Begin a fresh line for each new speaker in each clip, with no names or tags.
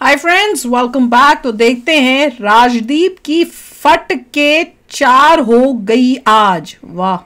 Hi friends, welcome back. तो देखते हैं राजदीप की फट के 4 हो गई आज। वाह,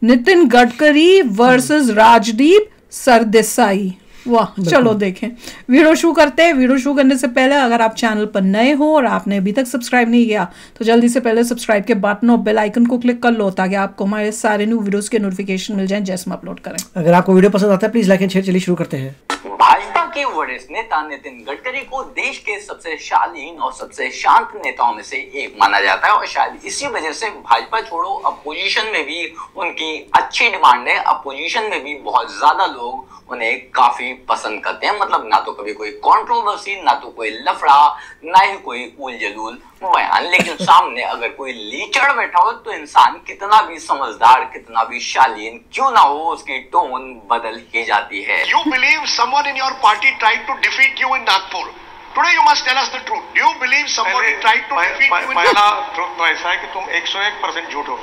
नितिन गडकरी वर्सेस राजदीप सरदेसाई। वाह, चलो देखें। वीडियो शुरू करते हैं। वीडियो शुरू करने से पहले अगर आप चैनल पर नए हो और आपने अभी तक सब्सक्राइब नहीं किया तो जल्दी से पहले सब्सक्राइब के बटन और बेल आइकन को क्लिक कर लो ताकि आपको हमारे सारे न्यू वीडियोस के नोटिफिकेशन मिल जाएं जैसे हम अपलोड करें।
अगर आपको वीडियो पसंद आता है प्लीज लाइक एंड शेयर। चलिए शुरू करते हैं।
भाजपा के वरिष्ठ नेता नितिन गडकरी को देश के सबसे शालीन और सबसे शांत नेताओं में से एक माना जाता है और शायद इसी वजह से भाजपा छोड़ो अपोजिशन में भी उनकी अच्छी डिमांड है। अपोजिशन में भी बहुत ज्यादा लोग उन्हें काफी पसंद करते हैं। मतलब ना तो कभी कोई कंट्रोवर्सी, ना तो कोई लफड़ा, ना ही कोई उल जलूल बयान, लेकिन सामने अगर कोई लीचड़ बैठा हो तो इंसान कितना भी समझदार, कितना भी शालीन क्यों ना हो, उसकी टोन बदल ही जाती है।
You believe someone in your party tried to defeat you in Nagpur? Today you must tell us the truth. Do you believe somebody tried to defeat you in Nagpur?
पहला ट्रूथ तो ऐसा है कि तुम 101% झूठ हो।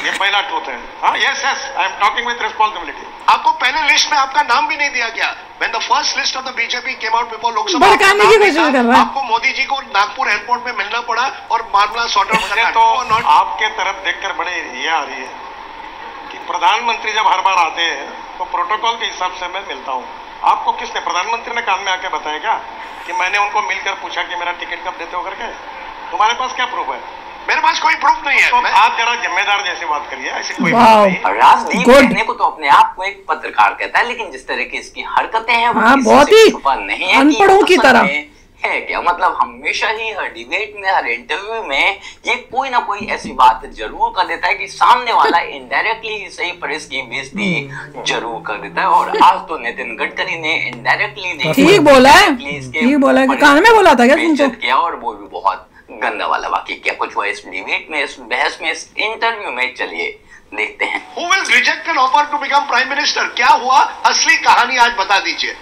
ये पहला ट्रूथ है। हाँ, yes yes, I am talking with responsibility.
आपको पहले लिस्ट में आपका नाम भी नहीं दिया गया। When the first list of the BJP came out before Lok Sabha,
भड़काने की कोशिश कर रहा है।
आपको मोदी जी को नागपुर एयरपोर्ट में मिलना पड़ा और मामला सॉर्ट आउट हो गया।
तो आपके तरफ देखकर बड़े ये आ रही है कि प्रधानमंत्री जब हर बार आते हैं तो प्रोटोकॉल के हिसाब से मैं मिलता हूँ। आपको किसने, प्रधानमंत्री ने कान में आके बताया क्या कि मैंने उनको मिलकर पूछा कि मेरा टिकट कब देते हो करके? तुम्हारे पास क्या प्रूफ है?
मेरे पास कोई प्रूफ नहीं है।
तो आप जरा जिम्मेदार जैसी बात करिए, ऐसी कोई बात नहीं।
राजदीप कहने को तो अपने आप को एक पत्रकार कहता है, लेकिन जिस तरह की इसकी हरकतें हैं वो
बहुत ही
छुपा नहीं है।
अनपढ़ों की तरह
है क्या? मतलब हमेशा ही हर डिबेट में, हर इंटरव्यू में ये कोई ना कोई ऐसी बात जरूर कर देता है कि सामने वाला इनडायरेक्टली ही सही पर इसकी बेइज्जती जरूर कर देता है। और आज तो नितिन गडकरी ने इनडायरेक्टली
ठीक बोला है, ठीक बोला है। कान में बोला था क्या तुमको?
किया, और वो भी बहुत गंदा वाला। बाकी क्या कुछ हुआ इस डिबेट में, इस बहस में, इस इंटरव्यू में, चलिए देखते हैं।
Who will reject an offer to become prime minister? क्या हुआ? असली कहानी आज बता दीजिए।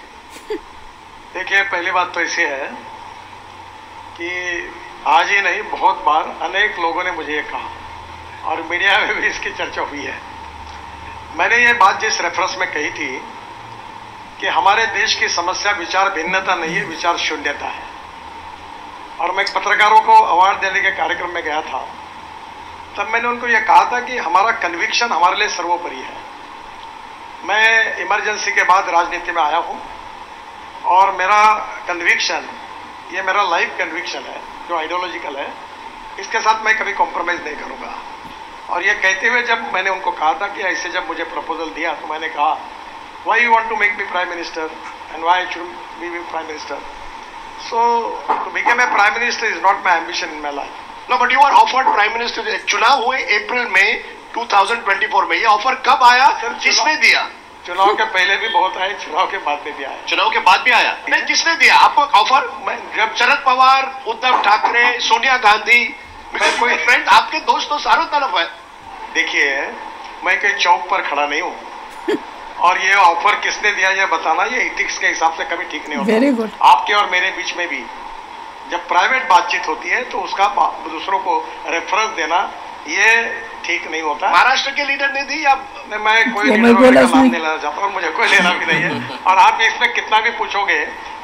देखिए, पहली बात तो ऐसी है कि आज ही नहीं, बहुत बार अनेक लोगों ने मुझे ये कहा और मीडिया में भी इसकी चर्चा हुई है। मैंने ये बात जिस रेफरेंस में कही थी कि हमारे देश की समस्या विचार भिन्नता नहीं है, विचार शून्यता है। और मैं पत्रकारों को अवार्ड देने के कार्यक्रम में गया था, तब मैंने उनको ये कहा था कि हमारा कन्विक्शन हमारे लिए सर्वोपरि है। मैं इमरजेंसी के बाद राजनीति में आया हूँ और मेरा कन्विक्शन, ये मेरा लाइफ कन्विक्शन है जो आइडियोलॉजिकल है, इसके साथ मैं कभी कॉम्प्रोमाइज़ नहीं करूँगा। और ये कहते हुए जब मैंने उनको कहा था कि ऐसे जब मुझे प्रपोजल दिया तो मैंने कहा, why you want to make me prime minister and why should be prime minister? So to become a prime minister is not my ambition in my life.
No, but you are offered prime minister. चुनाव हुए अप्रैल में 2024 में, ये offer कब आया? किसने दिया?
चुनाव के पहले भी बहुत आए, चुनाव के बाद में भी आया।
चुनाव के बाद भी आया? नहीं, किसने दिया आपको ऑफर? जब शरद पवार, उद्धव ठाकरे, सोनिया गांधी, मैं कोई फ्रेंड, आपके दोस्त तो सारों तरफ है।
देखिए, मैं कोई चौक पर खड़ा नहीं हूँ और ये ऑफर किसने दिया ये बताना, ये इथिक्स के हिसाब से कभी ठीक नहीं होता।
Very good.
आपके और मेरे बीच में भी जब प्राइवेट बातचीत होती है तो उसका दूसरों को रेफरेंस देना ये ठीक नहीं होता।
महाराष्ट्र के लीडर ने दी या
मैं कोई लीडर का नाम नहीं लेना चाहता और मुझे कोई लेना भी नहीं है। और आप इसमें कितना भी पूछोगे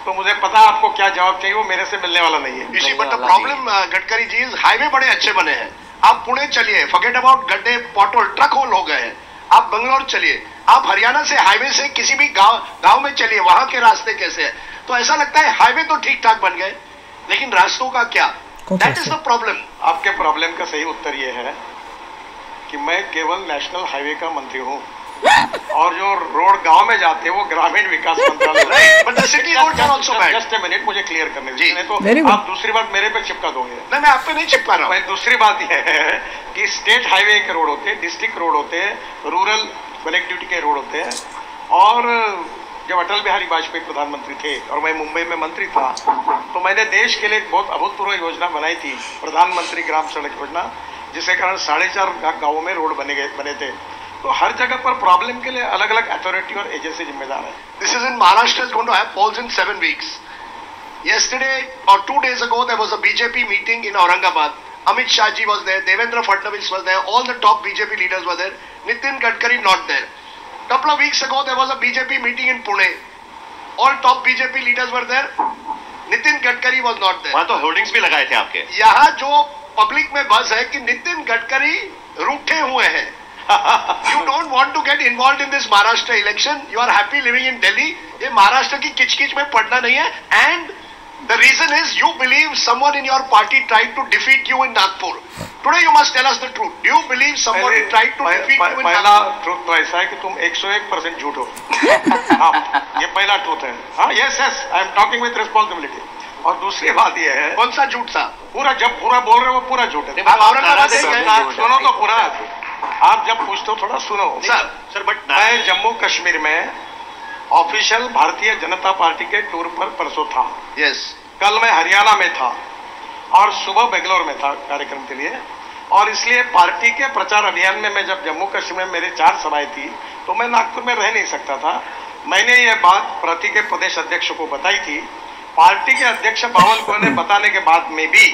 तो मुझे पता आपको क्या जवाब चाहिए, वो मेरे से मिलने वाला नहीं है।
इसी but the problem Gadkari ji, highway बड़े अच्छे बने हैं। आप पुणे चलिए, फॉरगेट अबाउट गड्ढे, पॉटहोल, ट्रक होल हो गए हैं। आप बंगलोर चलिए, आप हरियाणा से हाईवे से किसी भी गांव में चलिए, वहां के रास्ते कैसे हैं? तो ऐसा लगता है हाईवे तो ठीक ठाक बन गए, लेकिन रास्तों का क्या? That is the problem.
आपके प्रॉब्लम का सही उत्तर ये है कि मैं केवल नेशनल हाईवे का मंत्री हूँ और जो रोड गांव में जाते हैं वो ग्रामीण विकास मंत्रालय।
But the city roads are also bad.
Just a minute, मुझे क्लियर करने दीजिए, तो आप दूसरी बात मेरे पे चिपका दोगे।
नहीं, मैं आप पे नहीं चिपका रहा हूँ।
दूसरी बात यह है कि स्टेट हाईवे के रोड होते हैं, डिस्ट्रिक्ट रोड होते हैं, रूरल कनेक्टिविटी के रोड होते हैं। और जब अटल बिहारी वाजपेयी प्रधानमंत्री थे और मैं मुंबई में मंत्री था तो मैंने देश के लिए एक बहुत अभूतपूर्व योजना बनाई थी, प्रधानमंत्री ग्राम सड़क योजना, जिसके कारण 4.5 गाँवों में रोड बने थे। तो हर जगह पर प्रॉब्लम के लिए अलग अलग अथॉरिटी और एजेंसी जिम्मेदार है।
This is in Maharashtra is going to have polls in 7 weeks. Yesterday or 2 days ago there was a BJP meeting in Aurangabad. Amit Shah ji was there, Devendra Fadnavis was there, all the top BJP leaders were there. Nitin Gadkari not there. Couple of weeks ago there was a BJP meeting in Pune. All top BJP leaders were there. Nitin Gadkari was not there.
वहां तो hoardings भी लगाए थे आपके।
यहाँ जो public में बस है कि नितिन गडकरी रूठे हुए हैं। You don't want to get involved in this Maharashtra election. You are happy living in Delhi. ये महाराष्ट्र की किचकिच में पड़ना नहीं है। And the reason is you believe someone in your party tried to defeat you in Nagpur. Today you must tell us the truth. Do you believe somebody tried to defeat you in
पहला
Nagpur?
Truth तो ऐसा है कि तुम 101% झूठ हो। हाँ, ये पहला ट्रूथ है। हाँ, yes yes, I am talking with responsibility. और दूसरी बात ये है,
कौन सा झूठ था?
पूरा जब पूरा बोल रहे हो वो पूरा झूठ है।
आप औरंगाबाद से गए?
सुनो तो पूरा, आप जब पूछते हो थोड़ा सुनो।
सर बट
मैं जम्मू कश्मीर में ऑफिशियल भारतीय जनता पार्टी के टूर पर परसों था।
यस।
कल मैं हरियाणा में था और सुबह बेंगलोर में था कार्यक्रम के लिए। और इसलिए पार्टी के प्रचार अभियान में मैं जब जम्मू कश्मीर में मेरी 4 सभाएं थी तो मैं नागपुर में रह नहीं सकता था। मैंने ये बात पार्टी के प्रदेश अध्यक्ष को बताई थी। पार्टी के अध्यक्ष बावल को ने बताने के बाद में भी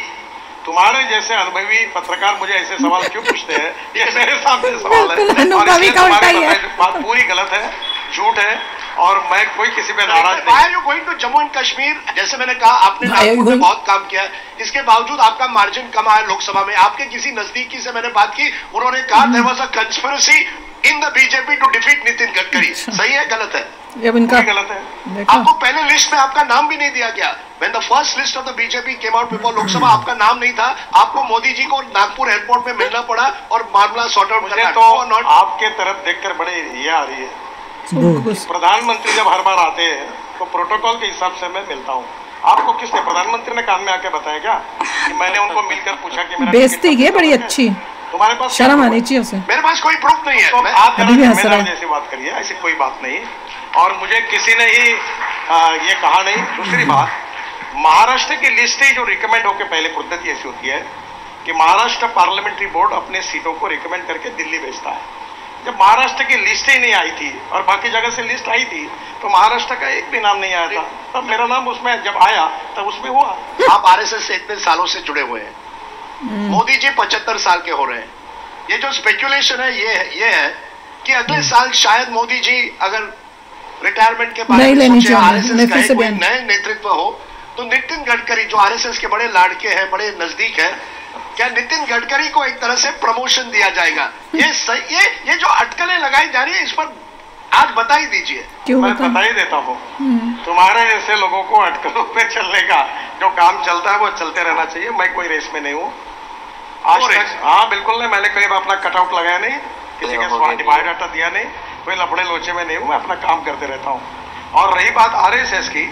तुम्हारे जैसे अनुभवी पत्रकार मुझे ऐसे सवाल क्यों पूछते हैं, ये मेरे सामने सवाल है। और इसलिए तुम्हारी बात पूरी गलत है, झूठ है, और मैं कोई किसी पे नाराज नहीं।
Why are you going to Jammu and Kashmir? जैसे मैंने कहा, आपने नागपुर में बहुत काम किया, इसके बावजूद आपका मार्जिन कम आया लोकसभा में। आपके किसी नजदीकी से मैंने बात की, उन्होंने कहा there was a conspiracy in the BJP to defeat Nitin Gadkari. सही है गलत है?
जब इनका
गलत है।
आपको पहले लिस्ट में आपका नाम भी नहीं दिया गया। When the first list of the BJP came out before Lok Sabha, आपका नाम नहीं था। आपको मोदी जी को नागपुर एयरपोर्ट में मिलना पड़ा और मामला सॉर्ट आउट
मुझे तो आपके तरफ देखकर बड़े ये आ रही है। प्रधानमंत्री जब हर बार आते हैं तो प्रोटोकॉल के हिसाब से मैं मिलता हूँ। आपको किसने, प्रधानमंत्री ने कान में आके बताया क्या कि मैंने उनको मिलकर पूछा कि मेरा
बेइज्जती की बड़ी अच्छी,
तुम्हारे पास
शर्म आनी चाहिए उसे।
मेरे पास कोई प्रूफ नहीं है।
तो आप जैसी बात करिए, ऐसी कोई बात नहीं। और मुझे किसी ने ही ये कहा नहीं। दूसरी बात, महाराष्ट्र की लिस्ट ही जो रिकमेंड होकर, पहले पद्धति ऐसी होती है कि महाराष्ट्र पार्लियामेंट्री बोर्ड अपने सीटों को रिकमेंड करके दिल्ली भेजता है। जब महाराष्ट्र की लिस्ट ही नहीं आई थी और बाकी जगह से लिस्ट आई थी तो महाराष्ट्र का एक भी नाम नहीं आया था, तब मेरा नाम उसमें जब आया तब उसमें हुआ।
आप आरएसएस से इतने सालों से जुड़े हुए हैं, मोदी जी 75 साल के हो रहे हैं। ये जो स्पेकुलेशन है ये है कि अगले साल शायद मोदी जी अगर रिटायरमेंट के बाद आरएसएस का कोई नए नेतृत्व हो तो नितिन गडकरी जो आरएसएस के बड़े लाड़के हैं, बड़े नजदीक हैं, क्या नितिन गडकरी को एक तरह से प्रमोशन दिया जाएगा? ये जो अटकलें लगाई जा रही है, इस पर आज बता ही दीजिए।
मैं बता ही देता हूँ। तुम्हारे जैसे लोगों को अटकलों पे चलने का जो काम चलता है वो चलते रहना चाहिए। मैं कोई रेस में नहीं हूँ आज तक। हाँ बिल्कुल नहीं, मैंने कहीं अपना कटआउट लगाया नहीं, किसी के स्वास्थ्य बायोडाटा दिया नहीं, कोई लफड़े लोचे में नहीं हूँ। मैं अपना काम करते रहता हूँ। और रही बात आरएसएस की,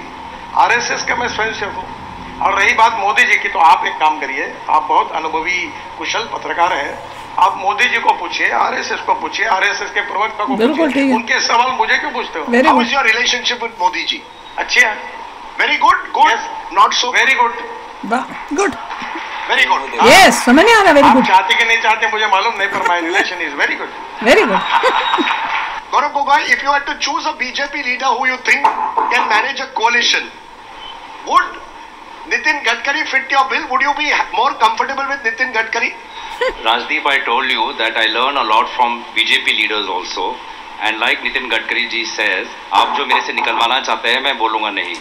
आरएसएस का मैं स्वयं सेवक हूँ। और रही बात मोदी जी की, तो आप एक काम करिए, आप बहुत अनुभवी कुशल पत्रकार हैं, आप मोदी जी को पूछिए, आरएसएस को पूछिए, आरएसएस के प्रवक्ता को पूछिए, उनके सवाल मुझे क्यों पूछते हो?
How is your relationship with Modi ji?
अच्छी है,
very good, good, not so
very good,
good,
very good.
Yes, समझ नहीं आ रहा। Very good.
चाहते कि नहीं चाहते मुझे मालूम नहीं, पर my relation is very good,
very good.
Gaurav Gogoi, if you had to choose a BJP leader who you think can manage a coalition, would Nitin Gadkari fit your bill? Would you be more comfortable with Nitin Gadkari?
Rajdeep, I told you that I learn a lot from BJP leaders also, and like Nitin Gadkari ji says, आप जो मेरे से निकलवाना चाहते हैं मैं बोलूँगा नहीं।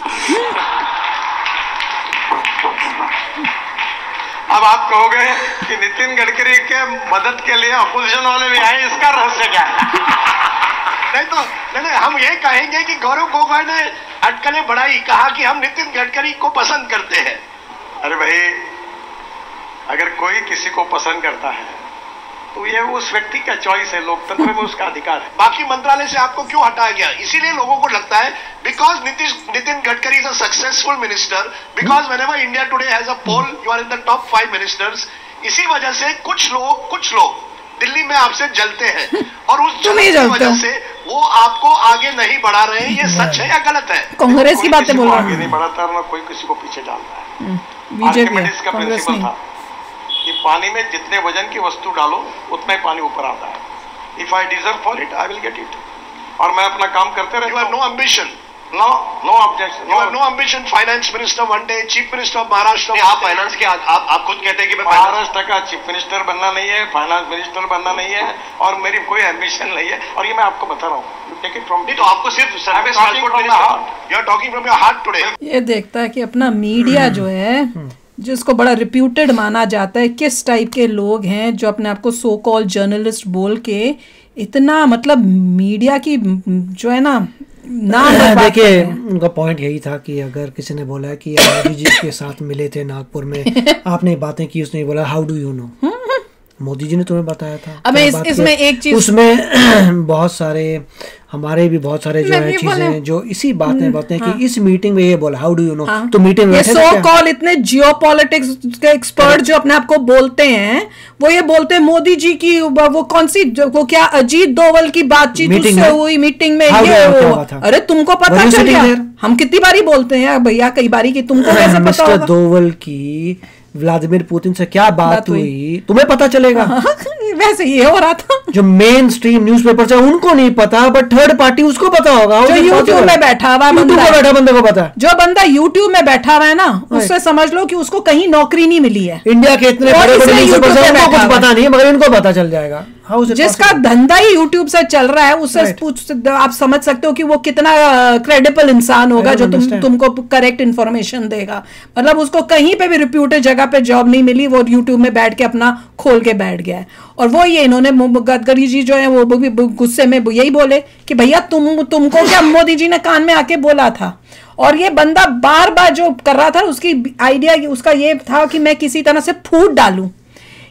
अब आप कहोगे कि नितिन गडकरी के मदद के लिए अपोजिशन वाले भी आए, इसका रहस्य क्या है?
नहीं, हम ये कहेंगे कि गौरव गोगोई ने अटकलें बढ़ाई, कहा कि हम नितिन गडकरी को पसंद करते हैं।
अरे भाई, अगर कोई किसी को पसंद करता है तो ये उस व्यक्ति का चॉइस है, लोकतंत्र में उसका अधिकार है।
बाकी मंत्रालय से आपको क्यों हटाया गया? इसीलिए लोगों को लगता है because Nitin Gadkari is a successful minister, because whenever India Today has a poll you are in the top 5 ministers. इसी वजह से कुछ लोग दिल्ली में आपसे जलते हैं और उस जलन की वजह से वो आपको आगे नहीं बढ़ा रहे हैं। ये सच है या गलत है?
कांग्रेस की बातें बोल रहा
हूं, आगे नहीं बढ़ाता और ना कोई किसी को पीछे डालता है। आर्किमिडीज का प्रिंसिपल था कि पानी में जितने वजन की वस्तु डालो उतना ही पानी ऊपर आता है। If I deserve for it I will get it. और मैं अपना काम करते रहता हूं।
No ambition,
no objection.
You have no ambition, finance minister one day, chief minister of Maharashtra.
आप फाइनेंस के आप खुद कहते हैं कि मैं
महाराष्ट्र का चीफ मिनिस्टर बनना नहीं है, फाइनेंस मिनिस्टर बनना नहीं है, और मेरी कोई एम्बिशन नहीं है, और ये मैं आपको बता रहा हूँ। टेक इट फ्रॉम,
नहीं तो आपको सिर्फ service transport minister,
You are talking from your heart today.
ये देखता है कि अपना मीडिया जो है, जिसको बड़ा रिप्यूटेड माना जाता है, किस टाइप के लोग हैं जो अपने आप को सो कॉल जर्नलिस्ट बोल के इतना मतलब मीडिया की जो है ना नाम।
देखिए उनका पॉइंट यही था कि अगर किसी ने बोला कि मोदी जी के साथ मिले थे नागपुर में, आपने बातें की, उसने बोला how do you know, Modi ji ने तुम्हें बताया था।
अब इसमें एक चीज,
उसमें बहुत सारे हमारे भी बहुत सारे जो है चीजें जो इसी बातें कि इस मीटिंग में ये बोला, हाउ डू यू नो, तो मीटिंग में
सो कॉल इतने जियोपॉलिटिक्स के एक्सपर्ट जो अपने आप को बोलते हैं, वो ये बोलते हैं मोदी जी की वो कौन सी वो क्या अजीत डोवल की बातचीत उससे हुई मीटिंग में, ये अरे तुमको पता चल गया। हम कितनी बारी बोलते हैं भैया, कई बारी की तुमको कैसे पता होगा?
मिस्टर डोवल की व्लादिमीर पुतिन से क्या बात हुई तुम्हें पता चलेगा।
वैसे ये हो रहा था,
जो मेन स्ट्रीम न्यूज़पेपर है उनको नहीं पता, बट थर्ड पार्टी उसको पता होगा,
जो यूट्यूब में बैठा हुआ
बंदे को पता है।
जो बंदा यूट्यूब में बैठा हुआ है ना, उससे समझ लो कि उसको कहीं नौकरी नहीं मिली है।
इंडिया के इतने बड़े-बड़े न्यूज़पेपर हैं, उनको कुछ पता नहीं है, मगर इनको पता चल जाएगा।
जिसका धंधा ही यूट्यूब से चल रहा है, उससे आप समझ सकते हो कि वो कितना क्रेडिबल इंसान होगा जो तुमको करेक्ट इन्फॉर्मेशन देगा। मतलब उसको कहीं पे भी रिप्यूटेड जगह पे जॉब नहीं मिली, वो यूट्यूब में बैठ के अपना खोल के बैठ गया है। और वो ये इन्होंने गडकरी जी जो है वो भी गुस्से में यही बोले कि भैया तुमको क्या मोदी जी ने कान में आके बोला था। और ये बंदा बार बार जो कर रहा था, उसकी आइडिया उसका ये था कि मैं किसी तरह से फूट डालूं।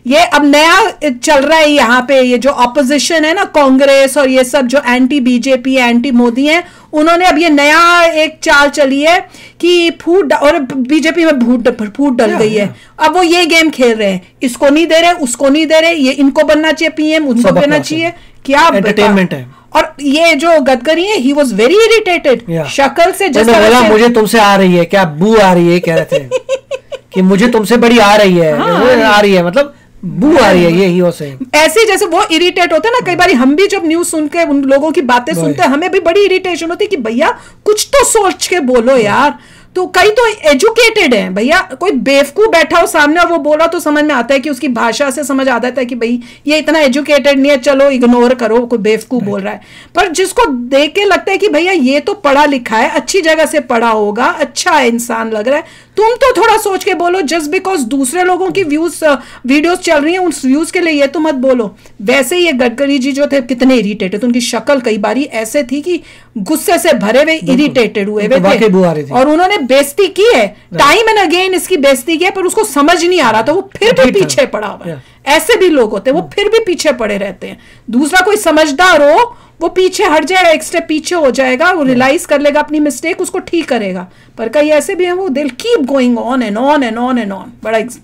ये अब नया चल रहा है यहाँ पे, ये जो ऑपोजिशन है ना, कांग्रेस और ये सब जो एंटी बीजेपी एंटी मोदी हैं, उन्होंने अब ये नया एक चाल चली है कि फूट, और बीजेपी में फूट डल गई है। अब वो ये गेम खेल रहे हैं, इसको नहीं दे रहे, उसको नहीं दे रहे, ये इनको बनना चाहिए पीएम, उनको बनना चाहिए, क्या
एंटरटेनमेंट है।
और ये जो गडकरी है, ही वॉज वेरी इरिटेटेड शक्ल से, जैसे
बोला मुझे तुमसे आ रही है क्या, बू आ रही है, कह रहे थे कि मुझे तुमसे बड़ी आ रही है, आ रही है, मतलब बू आ रही है, ये ही हो से
ऐसे जैसे वो इरिटेट होते हैं ना। कई बार हम भी जब न्यूज सुन के उन लोगों की बातें सुनते हैं, हमें भी बड़ी इरिटेशन होती है कि भैया कुछ तो सोच के बोलो यार। तो कई तो एजुकेटेड है भैया, कोई बेवकूफ बैठा हो सामने और वो बोला तो समझ में आता है कि उसकी भाषा से समझ आता है कि भाई ये इतना एजुकेटेड नहीं है, चलो इग्नोर करो, कोई बेवकूफ बोल रहा है। पर जिसको देख के लगता है कि भैया ये तो पढ़ा लिखा है, अच्छी जगह से पढ़ा होगा, अच्छा इंसान लग रहा है, तुम तो थोड़ा सोच के बोलो। जस्ट बिकॉज दूसरे लोगों की वीडियोस चल रही हैं, उस व्यूज के लिए ये तो मत बोलो। वैसे ही ये गडकरी जी जो थे कितने इरिटेटेड, उनकी शक्ल कई बारी ऐसे थी कि गुस्से से भरे हुए इरिटेटेड हुए थे, और उन्होंने बेइज्जती की है, टाइम एंड अगेन इसकी बेइज्जती की है, पर उसको समझ नहीं आ रहा था, वो फिर भी पीछे पड़ा हुआ है। ऐसे भी लोग होते हैं, वो फिर भी पीछे पड़े रहते हैं। दूसरा कोई समझदार हो, वो पीछे हट जाएगा, एक स्टेप पीछे हो जाएगा, वो रियलाइज कर लेगा अपनी मिस्टेक, उसको ठीक करेगा। पर कई ऐसे भी हैं, वो दिल keep going on and on and on and on.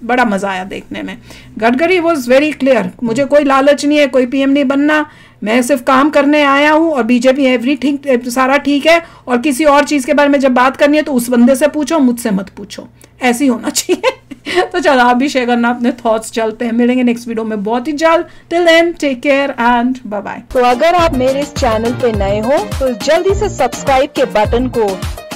बड़ा मजा आया देखने में। गडकरी वॉज वेरी क्लियर, मुझे कोई लालच नहीं है, कोई पीएम नहीं बनना, मैं सिर्फ काम करने आया हूँ, और बीजेपी एवरीथिंग सारा ठीक है, और किसी और चीज के बारे में जब बात करनी है तो उस बंदे से पूछो, मुझसे मत पूछो। ऐसी होना चाहिए। तो चलो आप भी शेयर करना अपने थॉट्स। चलते हैं, मिलेंगे नेक्स्ट वीडियो में बहुत ही जल्द। Till then take care and bye bye.
तो अगर आप मेरे इस चैनल पे नए हो तो जल्दी से सब्सक्राइब के बटन को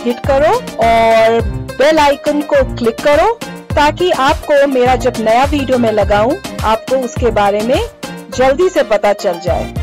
हिट करो और बेल आइकन को क्लिक करो, ताकि आपको मेरा जब नया वीडियो मैं लगाऊं, आपको उसके बारे में जल्दी से पता चल जाए।